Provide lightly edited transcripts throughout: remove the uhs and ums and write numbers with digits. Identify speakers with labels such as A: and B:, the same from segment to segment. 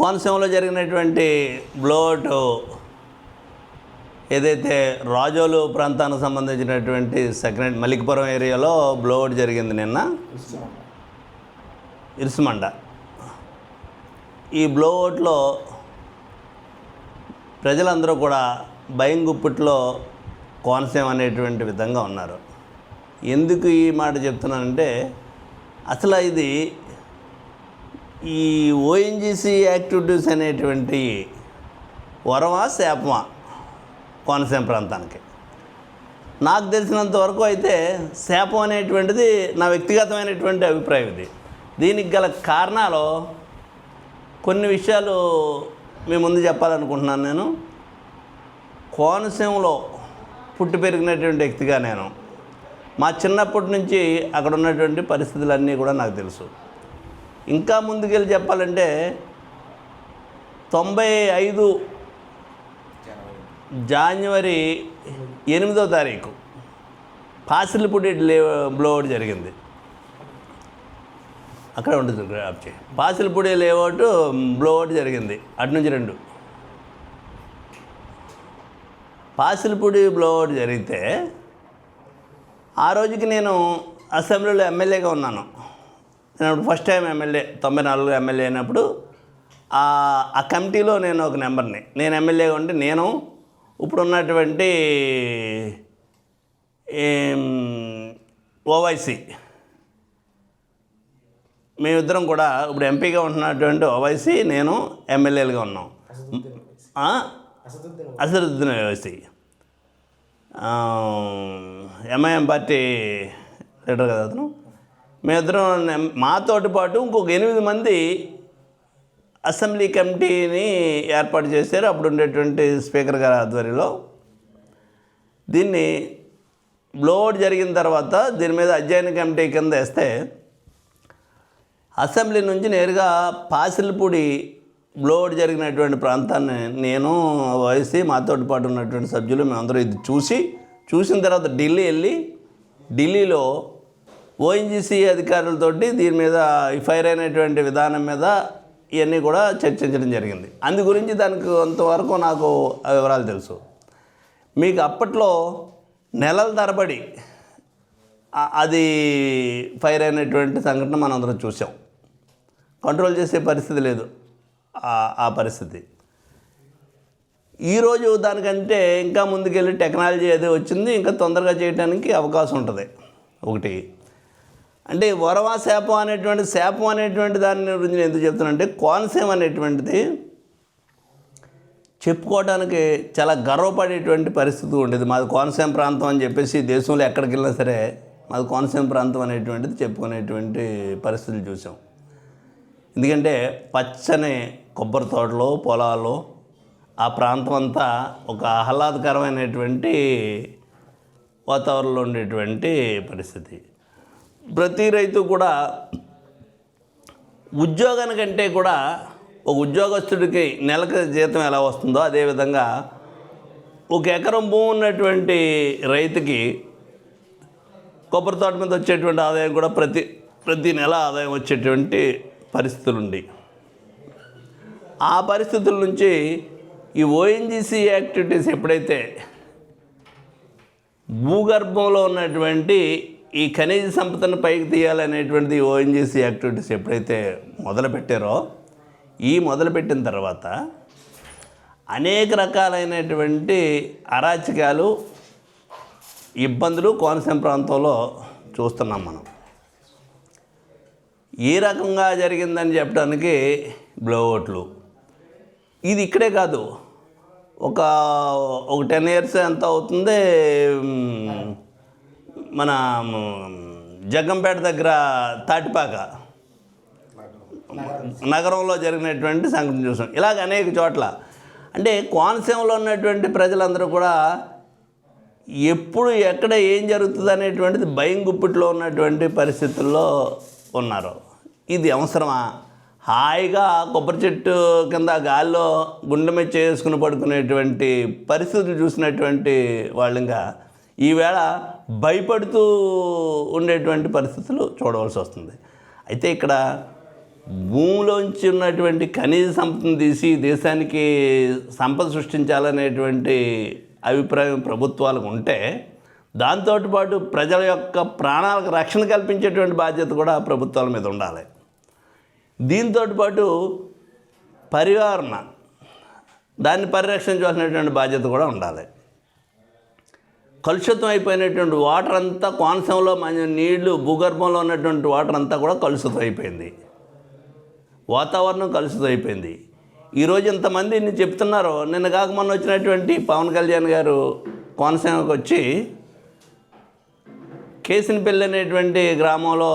A: కోనసీమలో జరిగినటువంటి బ్లోఅవుట్ ఏదైతే రాజోలు ప్రాంతానికి సంబంధించినటువంటి సెకండ్ మలికిపురం ఏరియాలో బ్లోఅవుట్ జరిగింది నిన్న ఇరుసుమండ. ఈ బ్లోఅవుట్లో ప్రజలందరూ కూడా భయం గుప్పిట్లో కోనసీమ అనేటువంటి విధంగా ఉన్నారు. ఎందుకు ఈ మాట చెప్తున్నానంటే అసలు ఇది ఈ ఓఎన్జీసీ యాక్టివిటీస్ అనేటువంటి వరమా శాపమా కోనసీమ ప్రాంతానికి? నాకు తెలిసినంత వరకు అయితే శాపం అనేటువంటిది నా వ్యక్తిగతమైనటువంటి అభిప్రాయం. ఇది దీనికి గల కారణాలు కొన్ని విషయాలు మీ ముందు చెప్పాలనుకుంటున్నాను. నేను కోనసీమలో పుట్టి పెరిగినటువంటి వ్యక్తిగా నేను మా చిన్నప్పటి నుంచి అక్కడ ఉన్నటువంటి పరిస్థితులన్నీ కూడా నాకు తెలుసు. ఇంకా ముందుకెళ్ళి చెప్పాలంటే 95 జనవరి 8వ తారీఖు పాసిలిపూడి బ్లోఅవుట్ జరిగింది. అక్కడ ఉంటుంది పాసిలిపూడి లేఅవుట్ బ్లోఅవుట్ జరిగింది. అటు నుంచి 2 పాసిలిపూడి బ్లోఅవుట్ జరిగితే ఆ రోజుకి నేను అసెంబ్లీలో ఎమ్మెల్యేగా ఉన్నాను. నేను అప్పుడు ఫస్ట్ టైం ఎమ్మెల్యే 94 ఎమ్మెల్యే అయినప్పుడు ఆ కమిటీలో నేను ఒక నెంబర్ని. నేను ఎమ్మెల్యేగా ఉంటే నేను ఇప్పుడు ఉన్నటువంటి ఓవైసీ మేమిద్దరం కూడా ఇప్పుడు ఎంపీగా ఉంటున్నటువంటి ఓవైసీ నేను ఎమ్మెల్యేలుగా ఉన్నాం. Asaduddin Owaisi MIM party leader కదా అతను. మేమిద్దరం మాతోటి పాటు ఇంకొక 8 మంది అసెంబ్లీ కమిటీని ఏర్పాటు చేశారు అప్పుడు ఉండేటువంటి స్పీకర్ గారి ఆధ్వర్యంలో. దీన్ని బ్లోఅవుట్ జరిగిన తర్వాత దీని మీద అధ్యయన కమిటీ కింద వేస్తే అసెంబ్లీ నుంచి నేరుగా పాసిలిపూడి బ్లోఅవుట్ జరిగినటువంటి ప్రాంతాన్ని నేను వయసి మాతోటి పాటు ఉన్నటువంటి సభ్యులు మేమందరూ ఇది చూసిన తర్వాత ఢిల్లీ వెళ్ళి ఢిల్లీలో ఓఎన్జీసీ అధికారులతోటి దీని మీద ఫైర్ అయినటువంటి విధానం మీద ఇవన్నీ కూడా చర్చించడం జరిగింది. అందు గురించి దానికి కొంతవరకు నాకు వివరాలు తెలుసు. మీకు అప్పట్లో నెలల తరబడి అది ఫైర్ అయినటువంటి సంఘటన మనం అందరం చూసాం. కంట్రోల్ చేసే పరిస్థితి లేదు ఆ పరిస్థితి. ఈరోజు దానికంటే ఇంకా ముందుకెళ్ళి టెక్నాలజీ అది వచ్చింది, ఇంకా తొందరగా చేయడానికి అవకాశం ఉంటుంది. ఒకటి అంటే వరవా శాపం అనేటువంటి దాని గురించి నేను ఎందుకు చెప్తున్నానంటే కోనసీమ అనేటువంటిది చెప్పుకోవడానికి చాలా గర్వపడేటువంటి పరిస్థితి ఉండేది. మాది కోనసీమ ప్రాంతం అని చెప్పేసి దేశంలో ఎక్కడికి వెళ్ళినా సరే మాది కోనసీమ ప్రాంతం అనేటువంటిది చెప్పుకునేటువంటి పరిస్థితులు చూసాం. ఎందుకంటే పచ్చని కొబ్బరి తోటలు, పొలాలు, ఆ ప్రాంతం అంతా ఒక ఆహ్లాదకరమైనటువంటి వాతావరణంలో ఉండేటువంటి పరిస్థితి. ప్రతి రైతు కూడా ఉద్యోగానికంటే కూడా ఒక ఉద్యోగస్తుడికి నెలకు జీతం ఎలా వస్తుందో అదేవిధంగా 1 ఎకరం భూమి ఉన్నటువంటి రైతుకి కొబ్బరి తోట మీద వచ్చేటువంటి ఆదాయం కూడా ప్రతి నెల ఆదాయం వచ్చేటువంటి పరిస్థితులు ఉంది. ఆ పరిస్థితుల నుంచి ఈ ఓఎన్జీసీ యాక్టివిటీస్ ఎప్పుడైతే భూగర్భంలో ఉన్నటువంటి ఈ ఖనిజ సంపదను పైకి తీయాలనేటువంటిది ఓఎన్జీసీ యాక్టివిటీస్ ఎప్పుడైతే మొదలుపెట్టారో మొదలుపెట్టిన తర్వాత అనేక రకాలైనటువంటి అరాచకాలు, ఇబ్బందులు కోనసీమ ప్రాంతంలో చూస్తున్నాం మనం. ఏ రకంగా జరిగిందని చెప్పడానికి బ్లోఅవుట్లు ఇది ఇక్కడే కాదు, ఒక 10 years ఎంత అవుతుంది, మన జగ్గంపేట దగ్గర తాటిపాక నగరంలో జరిగినటువంటి సంఘటన చూసాం. ఇలాగ అనేక చోట్ల అంటే కోనసీమలో ఉన్నటువంటి ప్రజలందరూ కూడా ఎప్పుడు ఎక్కడ ఏం జరుగుతుంది అనేటువంటిది భయం గుప్పిట్లో ఉన్నటువంటి పరిస్థితుల్లో ఉన్నారు. ఇది అవసరమా? హాయిగా కొబ్బరి చెట్టు కింద గాల్లో గుండె మీద చేసుకుని పడుకునేటువంటి పరిస్థితులు చూసినటువంటి వాళ్ళు ఇంకా ఈవేళ భయపడుతూ ఉండేటువంటి పరిస్థితులు చూడవలసి వస్తుంది. అయితే ఇక్కడ భూమిలోంచి ఉన్నటువంటి ఖనిజ సంపదను తీసి దేశానికి సంపద సృష్టించాలనేటువంటి అభిప్రాయం ప్రభుత్వాలకు ఉంటే, దాంతోపాటు ప్రజల యొక్క ప్రాణాలకు రక్షణ కల్పించేటువంటి బాధ్యత కూడా ప్రభుత్వాల మీద ఉండాలి. దీంతో పాటు పర్యావరణ దాన్ని పరిరక్షించాల్సినటువంటి బాధ్యత కూడా ఉండాలి. కలుషితం అయిపోయినటువంటి వాటర్ అంతా, కోనసీమలో నీళ్లు, భూగర్భంలో ఉన్నటువంటి వాటర్ అంతా కూడా కలుషితం అయిపోయింది. వాతావరణం కలుషితం అయిపోయింది. ఈరోజు ఇంతమంది ఇన్ని చెప్తున్నారో, నిన్న కాక మొన్న వచ్చినటువంటి పవన్ కళ్యాణ్ గారు కోనసీమకు వచ్చి కేసినపల్లి అనేటువంటి గ్రామంలో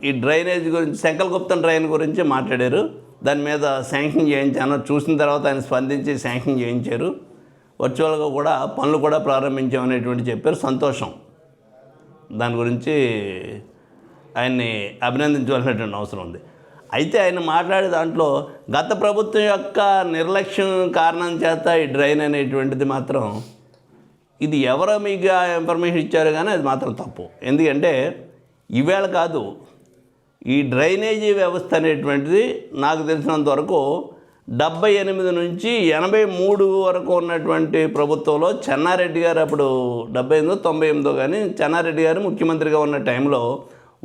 A: ఈ డ్రైనేజ్ గురించి, శంకరగుప్తం డ్రైన్ గురించి మాట్లాడారు. దాని మీద శాంక్షన్ చేయించాను. చూసిన తర్వాత ఆయన స్పందించి శాంక్షన్ చేయించారు. వర్చువల్గా కూడా పనులు కూడా ప్రారంభించామనేటువంటి చెప్పారు. సంతోషం. దాని గురించి ఆయన్ని అభినందించవలసినటువంటి అవసరం ఉంది. అయితే ఆయన మాట్లాడే దాంట్లో గత ప్రభుత్వం యొక్క నిర్లక్ష్యం కారణం చేత ఈ డ్రైన్ అనేటువంటిది మాత్రం, ఇది ఎవరో మీకు ఇన్ఫర్మేషన్ ఇచ్చారు కానీ అది మాత్రం తప్పు. ఎందుకంటే ఈవేళ కాదు, ఈ డ్రైనేజీ వ్యవస్థ అనేటువంటిది నాకు తెలిసినంత వరకు 78 నుంచి 83 వరకు ఉన్నటువంటి ప్రభుత్వంలో చెన్నారెడ్డి గారు, అప్పుడు 78, 98 కానీ చెన్నారెడ్డి గారు ముఖ్యమంత్రిగా ఉన్న టైంలో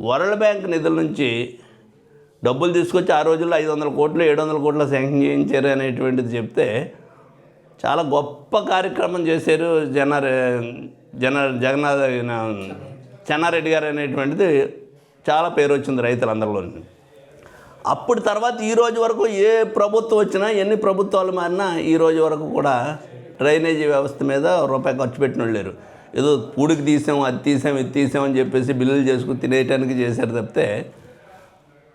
A: వరల్డ్ బ్యాంక్ నిధుల నుంచి డబ్బులు తీసుకొచ్చి ఆ రోజుల్లో 500 కోట్లు 700 కోట్లు శాంక్షన్ చేయించారు అనేటువంటిది చెప్తే, చాలా గొప్ప కార్యక్రమం చేశారు జగన్నాథ్ చెన్నారెడ్డి గారు అనేటువంటిది. చాలా పేరు వచ్చింది రైతులందరిలో. అప్పుడు తర్వాత ఈ రోజు వరకు ఏ ప్రభుత్వం వచ్చినా, ఎన్ని ప్రభుత్వాలు మారినా ఈ రోజు వరకు కూడా డ్రైనేజీ వ్యవస్థ మీద రూపాయి ఖర్చు పెట్టిన లేరు. ఏదో పూడికి తీసాం, అది తీసాం, ఇది తీసామని చెప్పేసి బిల్లులు చేసుకుని తినేయటానికి చేశారు తప్పితే,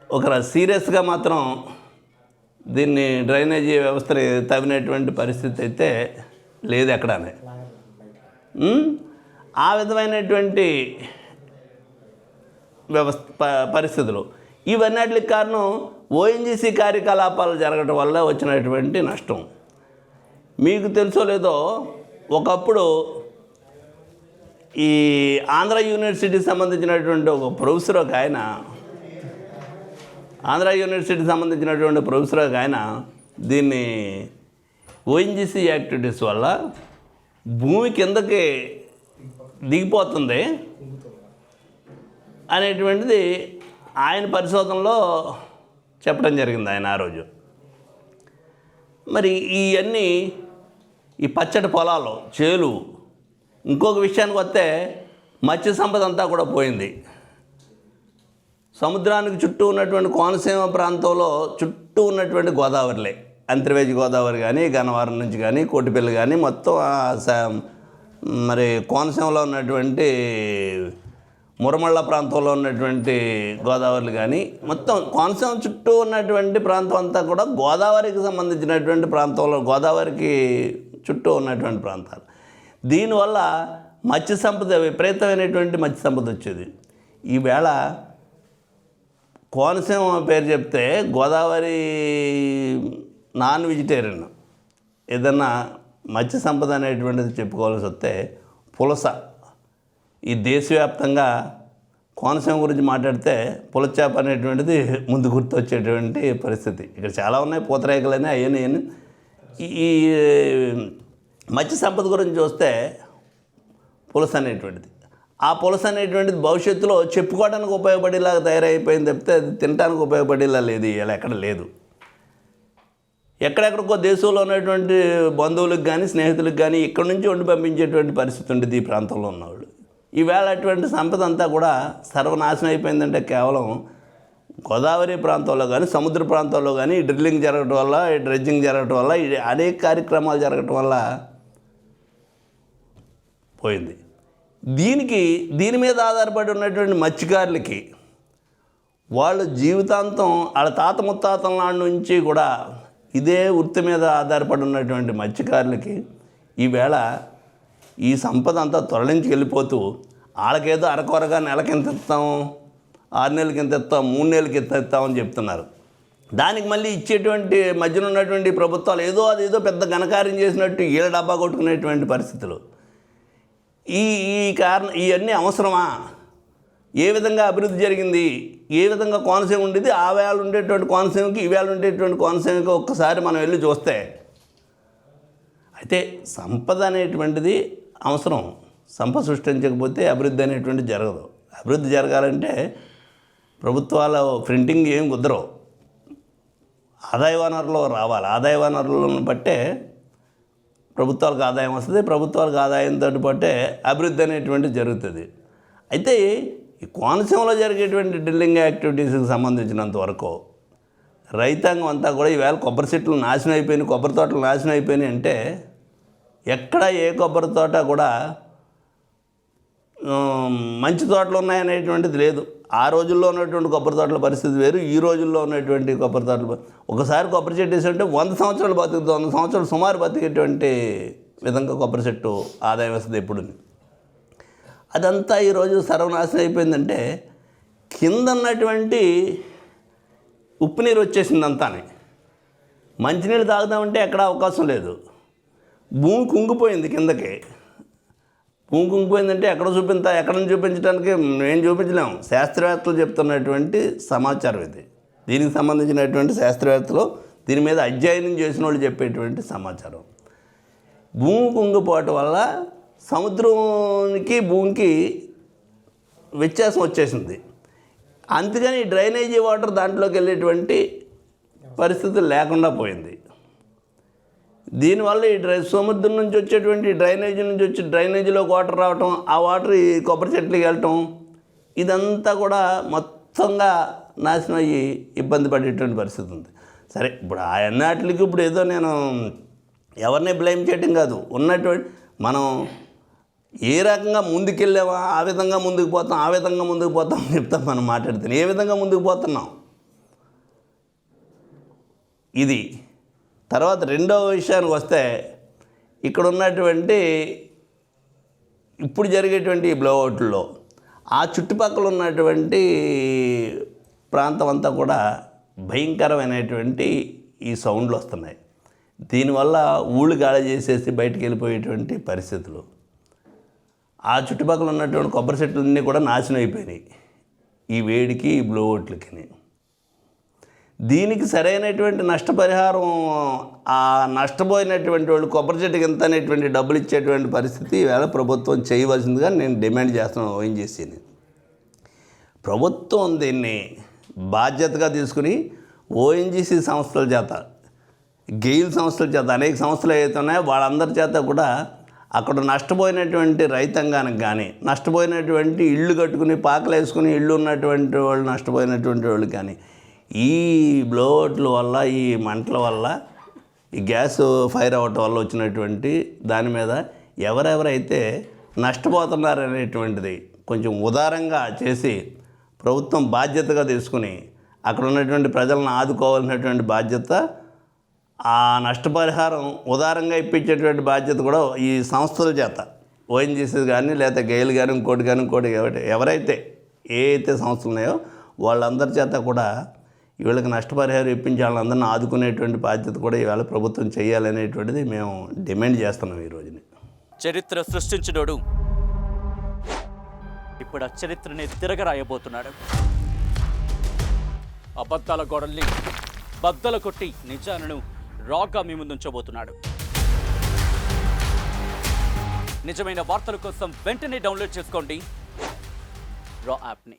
A: ఒక సీరియస్గా మాత్రం దీన్ని డ్రైనేజీ వ్యవస్థని తవ్వినటువంటి పరిస్థితి అయితే లేదు ఎక్కడానే. ఆ విధమైనటువంటి పరిస్థితులు ఇవన్నిటికి కారణం ఓఎన్జీసీ కార్యకలాపాలు జరగడం వల్ల వచ్చినటువంటి నష్టం. మీకు తెలుసో లేదో, ఒకప్పుడు ఈ ఆంధ్ర యూనివర్సిటీకి సంబంధించినటువంటి ఒక ప్రొఫెసర్, ఒక ఆయన, ఆంధ్ర యూనివర్సిటీకి సంబంధించినటువంటి ప్రొఫెసర్ ఒక ఆయన, దీన్ని ఓఎన్జీసీ యాక్టివిటీస్ వల్ల భూమి కిందకి దిగిపోతుంది అనేటువంటిది ఆయన పరిశోధనలో చెప్పడం జరిగింది ఆయన ఆ రోజు. మరి ఇవన్నీ ఈ పచ్చటి పొలాలు, చేలు, ఇంకొక విషయానికి వస్తే మత్స్య సంపద అంతా కూడా పోయింది. సముద్రానికి చుట్టూ ఉన్నటువంటి కోనసీమ ప్రాంతంలో చుట్టూ ఉన్నటువంటి గోదావరిలే, అంతర్వేది గోదావరి కానీ, గన్నవరం నుంచి కానీ, కోటిపల్లి కానీ, మొత్తం మరి కోనసీమలో ఉన్నటువంటి మురమళ్ళ ప్రాంతంలో ఉన్నటువంటి గోదావరిలు కానీ, మొత్తం కోనసీమ చుట్టూ ఉన్నటువంటి ప్రాంతం అంతా కూడా గోదావరికి సంబంధించినటువంటి ప్రాంతంలో, గోదావరికి చుట్టూ ఉన్నటువంటి ప్రాంతాలు. దీనివల్ల మత్స్య సంపద, విపరీతమైనటువంటి మత్స్య సంపద వచ్చేది. ఈవేళ కోనసీమ పేరు చెప్తే గోదావరి నాన్ వెజిటేరియన్ ఏదన్నా మత్స్య సంపద అనేటువంటిది చెప్పుకోవాల్సి వస్తే పులస. ఈ దేశవ్యాప్తంగా కోనసీమ గురించి మాట్లాడితే పులస చేప అనేటువంటిది ముందు గుర్తొచ్చేటువంటి పరిస్థితి. ఇక్కడ చాలా ఉన్నాయి, పూతరేకలని, అవన్నీ. ఈ మత్స్య సంపద గురించి చూస్తే పులస అనేటువంటిది, ఆ పులస అనేటువంటిది భవిష్యత్తులో చెప్పుకోవడానికి ఉపయోగపడేలాగా తయారైపోయింది తప్పితే అది తినడానికి ఉపయోగపడేలా లేదు. ఇలా ఎక్కడ లేదు. ఎక్కడెక్కడికో దేశంలో ఉన్నటువంటి బంధువులకు కానీ, స్నేహితులకు కానీ ఇక్కడి నుంచి వండి పంపించేటువంటి పరిస్థితి ఉండేది ఈ ప్రాంతంలో ఉన్నవాళ్ళు. ఈవేళ అటువంటి సంపద అంతా కూడా సర్వనాశనం అయిపోయిందంటే కేవలం గోదావరి ప్రాంతంలో కానీ, సముద్ర ప్రాంతాల్లో కానీ డ్రిల్లింగ్ జరగటం వల్ల, డ్రెడ్జింగ్ జరగటం వల్ల, అనేక కార్యక్రమాలు జరగటం వల్ల పోయింది. దీని మీద ఆధారపడి ఉన్నటువంటి మత్స్యకారులకి, వాళ్ళు జీవితాంతం వాళ్ళ తాత ముత్తాతల నాటి నుంచి కూడా ఇదే వృత్తి మీద ఆధారపడి ఉన్నటువంటి మత్స్యకారులకి ఈవేళ ఈ సంపద అంతా తొలగించి వెళ్ళిపోతూ, వాళ్ళకేదో అరకొరగా నెలకింత ఇస్తాం, 6 నెలలకి ఇంత ఇస్తాం, 3 నెలలకి ఇంత ఇస్తామని చెప్తున్నారు. దానికి మళ్ళీ ఇచ్చేటువంటి మధ్యన ఉన్నటువంటి ప్రభుత్వాలు అదేదో పెద్ద ఘనకార్యం చేసినట్టు ఈళ్ళ డబ్బా కొట్టుకునేటువంటి పరిస్థితులు. ఈ కారణం, ఇవన్నీ అవసరమా? ఏ విధంగా అభివృద్ధి జరిగింది, ఏ విధంగా కోనసీమ ఉండేది, ఆ వేళ ఉండేటువంటి కోనసీమకి ఈ వేళ ఉండేటువంటి కోనసీమకి ఒక్కసారి మనం వెళ్ళి చూస్తే. అయితే సంపద అనేటువంటిది అవసరం. సంపద సృష్టించకపోతే అభివృద్ధి అనేటువంటిది జరగదు. అభివృద్ధి జరగాలంటే ప్రభుత్వాల ప్రింటింగ్ ఏం కుదరవు, ఆదాయ వనరులు రావాలి. ఆదాయ వనరులను బట్టే ప్రభుత్వాలకు ఆదాయం వస్తుంది, ప్రభుత్వాలకు ఆదాయంతో పట్టే అభివృద్ధి అనేటువంటిది జరుగుతుంది. అయితే ఈ కోనసీమలో జరిగేటువంటి డ్రిల్లింగ్ యాక్టివిటీస్కి సంబంధించినంత వరకు రైతాంగం అంతా కూడా ఈవేళ కొబ్బరి చెట్లు నాశనం అయిపోయినాయి, కొబ్బరి తోటలు నాశనం అయిపోయినాయి అంటే ఎక్కడ ఏ కొబ్బరి తోట కూడా మంచి తోటలు ఉన్నాయనేటువంటిది లేదు. ఆ రోజుల్లో ఉన్నటువంటి కొబ్బరి తోటల పరిస్థితి వేరు, ఈ రోజుల్లో ఉన్నటువంటి కొబ్బరి తోటలు. ఒకసారి కొబ్బరి చెట్టు వేసుకుంటే 100 సంవత్సరాలు బతుకుతుంది, 100 సంవత్సరాలు సుమారు బతికేటువంటి విధంగా కొబ్బరి చెట్టు ఆదాయం వస్తుంది ఎప్పుడు. అదంతా ఈరోజు సర్వనాశనం అయిపోయిందంటే కింద ఉన్నటువంటి ఉప్పు నీరు వచ్చేసింది అంతానే. మంచినీళ్ళు తాగుదామంటే ఎక్కడ అవకాశం లేదు. భూమి కుంగిపోయింది కిందకి. భూమి కుంగిపోయిందంటే ఎక్కడ నుంచి చూపించడానికి మేము చూపించలేము. శాస్త్రవేత్తలు చెప్తున్నటువంటి సమాచారం ఇది. దీనికి సంబంధించినటువంటి శాస్త్రవేత్తలు దీని మీద అధ్యయనం చేసిన వాళ్ళు చెప్పేటువంటి సమాచారం. భూమి కుంగిపోవటం వల్ల సముద్రానికి భూమికి వ్యత్యాసం వచ్చేసింది. అందుకని డ్రైనేజీ వాటర్ దాంట్లోకి వెళ్ళేటువంటి పరిస్థితి లేకుండా పోయింది. దీనివల్ల ఈ సముద్రం నుంచి వచ్చేటువంటి డ్రైనేజీ నుంచి వచ్చి డ్రైనేజీలోకి వాటర్ రావటం, ఆ వాటర్ ఈ కొబ్బరి చెట్లకి వెళ్ళటం, ఇదంతా కూడా మొత్తంగా నాశనం అయ్యి ఇబ్బంది పడేటువంటి పరిస్థితి ఉంది. సరే, ఇప్పుడు అన్నిటికి ఇప్పుడు ఏదో నేను ఎవరిని బ్లేమ్ చేయటం కాదు. ఉన్నటువంటి మనం ఏ రకంగా ముందుకెళ్ళామా ఆ విధంగా ముందుకు పోతాం, ఆ విధంగా ముందుకు పోతాం అని చెప్తాం. మనం మాట్లాడితే ఏ విధంగా ముందుకు పోతున్నాం ఇది. తర్వాత రెండవ విషయానికి వస్తే, ఇక్కడ ఉన్నటువంటి ఇప్పుడు జరిగేటువంటి బ్లోఅవుట్లో ఆ చుట్టుపక్కల ఉన్నటువంటి ప్రాంతం అంతా కూడా భయంకరమైనటువంటి ఈ సౌండ్లు వస్తున్నాయి. దీనివల్ల ఊళ్ళు గాలి చేసేసి బయటికి వెళ్ళిపోయేటువంటి పరిస్థితులు. ఆ చుట్టుపక్కల ఉన్నటువంటి కొబ్బరి చెట్లన్నీ కూడా నాశనం అయిపోయినాయి ఈ వేడికి, ఈ బ్లోఅవుట్లకి. దీనికి సరైనటువంటి నష్టపరిహారం ఆ నష్టపోయినటువంటి వాళ్ళు కొబ్బరి చెట్టుకి ఎంత అనేటువంటి డబ్బులు ఇచ్చేటువంటి పరిస్థితి ఈవేళ ప్రభుత్వం చేయవలసిందిగా నేను డిమాండ్ చేస్తున్నాను. ఓఎన్జీసీని ప్రభుత్వం దీన్ని బాధ్యతగా తీసుకుని ఓఎన్జీసీ సంస్థల చేత, గెయిల్ సంస్థల చేత, అనేక సంస్థలు ఏవైతే ఉన్నాయో వాళ్ళందరి చేత కూడా అక్కడ నష్టపోయినటువంటి రైతాంగానికి కానీ, నష్టపోయినటువంటి ఇళ్ళు కట్టుకుని పాకలు వేసుకుని ఇళ్ళు ఉన్నటువంటి వాళ్ళు నష్టపోయినటువంటి వాళ్ళు కానీ, ఈ బ్లోఅవుట్ల వల్ల, ఈ మంటల వల్ల, ఈ గ్యాస్ ఫైర్ అవ్వటం వల్ల వచ్చినటువంటి దాని మీద ఎవరెవరైతే నష్టపోతున్నారనేటువంటిది కొంచెం ఉదారంగా చేసి ప్రభుత్వం బాధ్యతగా తీసుకుని అక్కడ ఉన్నటువంటి ప్రజలను ఆదుకోవాల్సినటువంటి బాధ్యత, ఆ నష్టపరిహారం ఉదారంగా ఇప్పించేటువంటి బాధ్యత కూడా ఈ సంస్థల చేత, ఓఎన్జీసీ కానీ లేదా గెయిల్ కానీ ఇంకోటి ఎవరైతే ఏ అయితే సంస్థలు ఉన్నాయో వాళ్ళందరి చేత కూడా వీళ్ళకి నష్టపరిహారం ఇప్పించి వాళ్ళందరినీ ఆదుకునేటువంటి బాధ్యత కూడా ఈవేళ ప్రభుత్వం చేయాలనేటువంటిది మేము డిమాండ్ చేస్తున్నాం ఈ రోజుని.
B: చరిత్ర సృష్టించినోడు ఇప్పుడు ఆ చరిత్రని తిరగరాయబోతున్నాడు. అబద్ధాల గోడల్ని బద్దలు కొట్టి నిజాలను రాగా మీ ముందుంచబోతున్నాడు. నిజమైన వార్తల కోసం వెంటనే డౌన్లోడ్ చేసుకోండి రా యాప్ని.